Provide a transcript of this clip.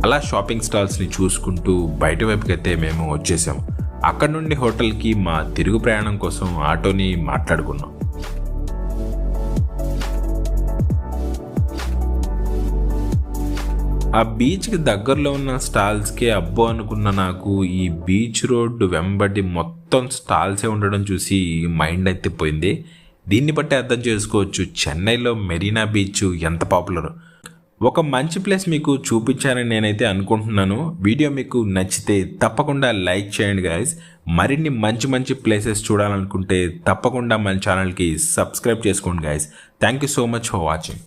అలా షాపింగ్ స్టాల్స్ని చూసుకుంటూ బయట వైపుకి అయితే మేము వచ్చేసాము. అక్కడ నుండి హోటల్కి మా తిరుగు ప్రయాణం కోసం ఆటోని మాట్లాడుకున్నాం. ఆ బీచ్కి దగ్గరలో ఉన్న స్టాల్స్కే అబ్బో అనుకున్న నాకు ఈ బీచ్ రోడ్డు వెంబడి మొత్తం స్టాల్సే ఉండడం చూసి మైండ్ అయితే పోయింది. దీన్ని బట్టి అర్థం చేసుకోవచ్చు చెన్నైలో మెరీనా బీచ్ ఎంత పాపులర్. ఒక మంచి ప్లేస్ మీకు చూపించానని నేనైతే అనుకుంటున్నాను. వీడియో మీకు నచ్చితే తప్పకుండా లైక్ చేయండి గైస్. మరిన్ని మంచి మంచి ప్లేసెస్ చూడాలనుకుంటే తప్పకుండా మన ఛానల్కి సబ్స్క్రైబ్ చేసుకోండి guys. Thank you so much for watching.